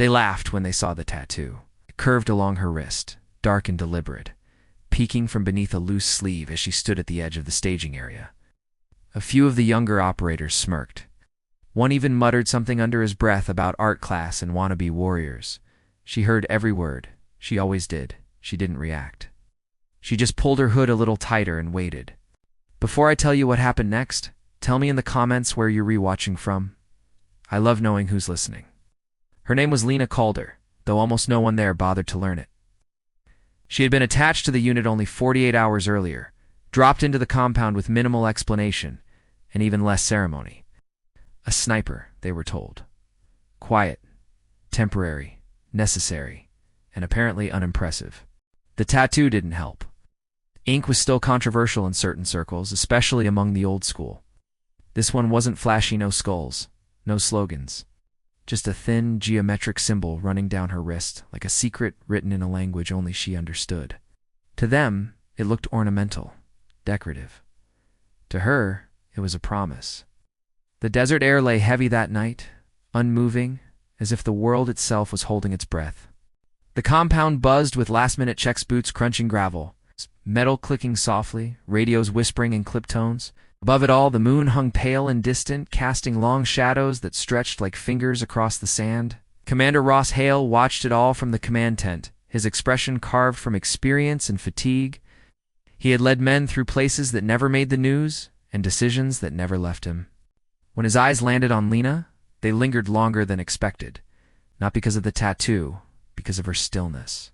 They laughed when they saw the tattoo. It curved along her wrist, dark and deliberate, peeking from beneath a loose sleeve as she stood at the edge of the staging area. A few of the younger operators smirked. One even muttered something under his breath about art class and wannabe warriors. She heard every word. She always did. She didn't react. She just pulled her hood a little tighter and waited. Before I tell you what happened next, tell me in the comments where you're rewatching from. I love knowing who's listening. Her name was Lena Calder, though almost no one there bothered to learn it. She had been attached to the unit only 48 hours earlier, dropped into the compound with minimal explanation, and even less ceremony. A sniper, they were told. Quiet, temporary, necessary, and apparently unimpressive. The tattoo didn't help. Ink was still controversial in certain circles, especially among the old school. This one wasn't flashy, no skulls, no slogans. Just a thin, geometric symbol running down her wrist, like a secret written in a language only she understood. To them, it looked ornamental, decorative. To her, it was a promise. The desert air lay heavy that night, unmoving, as if the world itself was holding its breath. The compound buzzed with last-minute checks, boots crunching gravel, metal clicking softly, radios whispering in clip tones. Above it all, the moon hung pale and distant, casting long shadows that stretched like fingers across the sand. Commander Ross Hale watched it all from the command tent, his expression carved from experience and fatigue. He had led men through places that never made the news and decisions that never left him. When his eyes landed on Lena, they lingered longer than expected, not because of the tattoo, because of her stillness.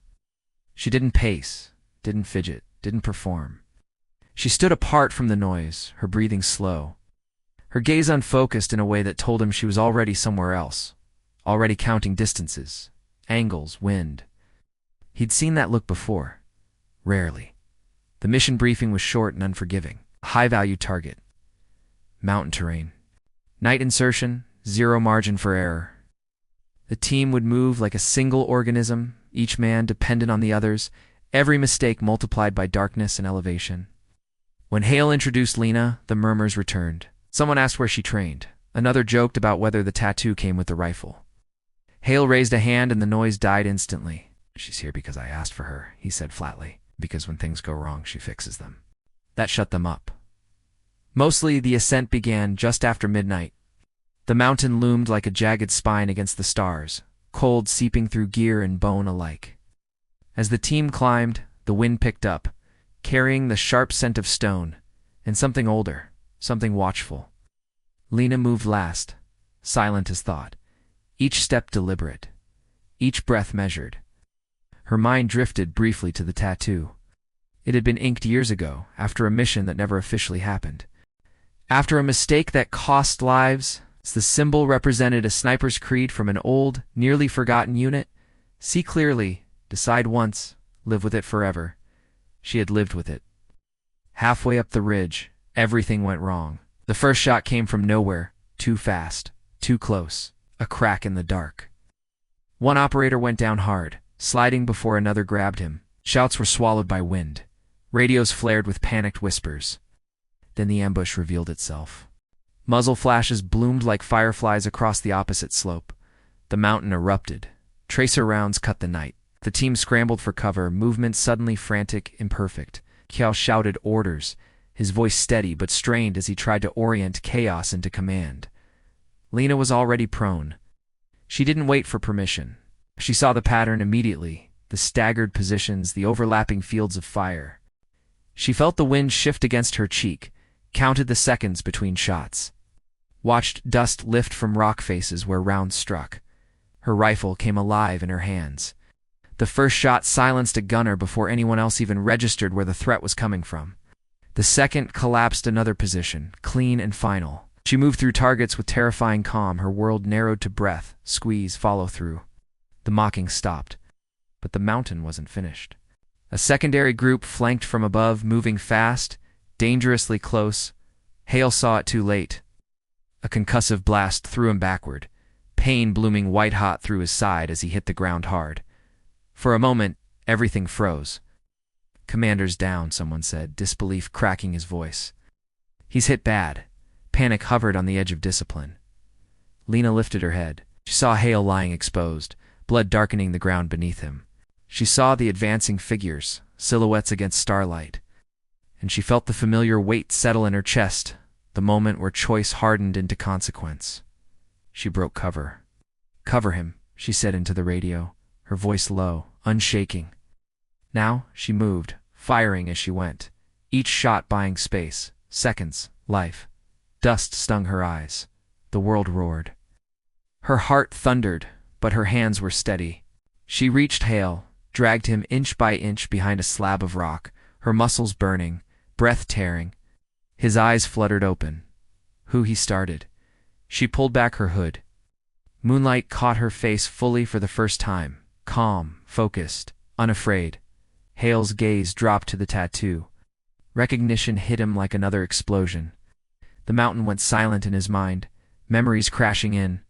She didn't pace, didn't fidget, didn't perform. She stood apart from the noise, her breathing slow, her gaze unfocused in a way that told him she was already somewhere else, already counting distances, angles, wind. He'd seen that look before. Rarely. The mission briefing was short and unforgiving. High-value target. Mountain terrain. Night insertion, zero margin for error. The team would move like a single organism, each man dependent on the others, every mistake multiplied by darkness and elevation. When Hale introduced Lena, the murmurs returned. Someone asked where she trained. Another joked about whether the tattoo came with the rifle. Hale raised a hand and the noise died instantly. "She's here because I asked for her," he said flatly, "because when things go wrong, she fixes them." That shut them up. Mostly, the ascent began just after midnight. The mountain loomed like a jagged spine against the stars, cold seeping through gear and bone alike. As the team climbed, the wind picked up, carrying the sharp scent of stone, and something older, something watchful. Lena moved last, silent as thought, each step deliberate, each breath measured. Her mind drifted briefly to the tattoo. It had been inked years ago, after a mission that never officially happened. After a mistake that cost lives, the symbol represented a sniper's creed from an old, nearly forgotten unit. See clearly, decide once, live with it forever. She had lived with it. Halfway up the ridge, everything went wrong. The first shot came from nowhere, too fast, too close, a crack in the dark. One operator went down hard, sliding before another grabbed him. Shouts were swallowed by wind. Radios flared with panicked whispers. Then the ambush revealed itself. Muzzle flashes bloomed like fireflies across the opposite slope. The mountain erupted. Tracer rounds cut the night. The team scrambled for cover, movement suddenly frantic, imperfect. Kiao shouted orders, his voice steady but strained as he tried to orient chaos into command. Lena was already prone. She didn't wait for permission. She saw the pattern immediately, the staggered positions, the overlapping fields of fire. She felt the wind shift against her cheek, counted the seconds between shots. Watched dust lift from rock faces where rounds struck. Her rifle came alive in her hands. The first shot silenced a gunner before anyone else even registered where the threat was coming from. The second collapsed another position, clean and final. She moved through targets with terrifying calm, her world narrowed to breath, squeeze, follow through. The mocking stopped, but the mountain wasn't finished. A secondary group flanked from above, moving fast, dangerously close. Hale saw it too late. A concussive blast threw him backward, pain blooming white-hot through his side as he hit the ground hard. For a moment, everything froze. "Commander's down," someone said, disbelief cracking his voice. "He's hit bad." Panic hovered on the edge of discipline. Lena lifted her head. She saw Hale lying exposed, blood darkening the ground beneath him. She saw the advancing figures, silhouettes against starlight, and she felt the familiar weight settle in her chest, the moment where choice hardened into consequence. She broke cover. "Cover him," she said into the radio, her voice low, unshaking. Now she moved, firing as she went, each shot buying space, seconds, life. Dust stung her eyes. The world roared. Her heart thundered, but her hands were steady. She reached Hale, dragged him inch by inch behind a slab of rock, her muscles burning, breath tearing. His eyes fluttered open. Who he started. She pulled back her hood. Moonlight caught her face fully for the first time, calm, focused, unafraid. Hale's gaze dropped to the tattoo. Recognition hit him like another explosion. The mountain went silent in his mind, memories crashing in,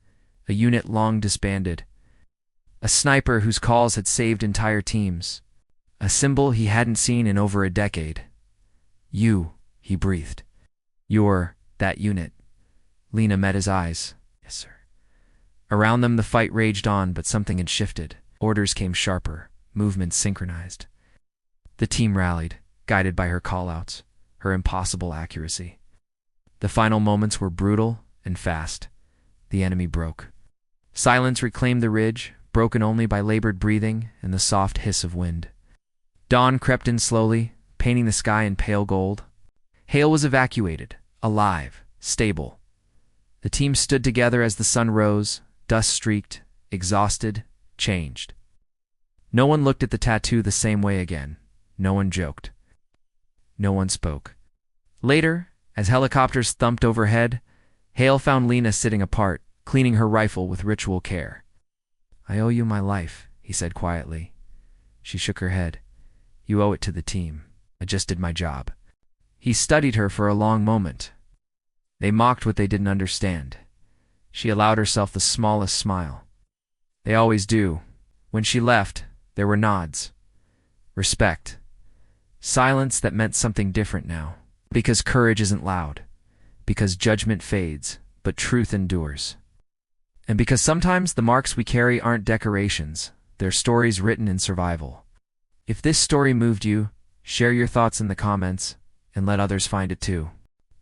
a unit long disbanded. A sniper whose calls had saved entire teams. A symbol he hadn't seen in over a decade. "You," he breathed. "You're that unit." Lena met his eyes. "Yes, sir." Around them the fight raged on, but something had shifted. Orders came sharper, movements synchronized. The team rallied, guided by her callouts, her impossible accuracy. The final moments were brutal and fast. The enemy broke. Silence reclaimed the ridge, broken only by labored breathing and the soft hiss of wind. Dawn crept in slowly, painting the sky in pale gold. Hale was evacuated, alive, stable. The team stood together as the sun rose, dust-streaked, exhausted, changed. No one looked at the tattoo the same way again. No one joked. No one spoke. Later, as helicopters thumped overhead, Hale found Lena sitting apart, cleaning her rifle with ritual care. "I owe you my life," he said quietly. She shook her head. "You owe it to the team. I just did my job." He studied her for a long moment. They mocked what they didn't understand. She allowed herself the smallest smile. They always do. When she left, there were nods. Respect. Silence that meant something different now. Because courage isn't loud. Because judgment fades, but truth endures. And because sometimes the marks we carry aren't decorations, they're stories written in survival. If this story moved you, share your thoughts in the comments, and let others find it too.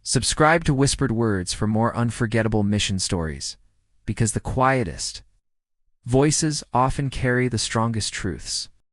Subscribe to Whispered Words for more unforgettable mission stories, because the quietest voices often carry the strongest truths.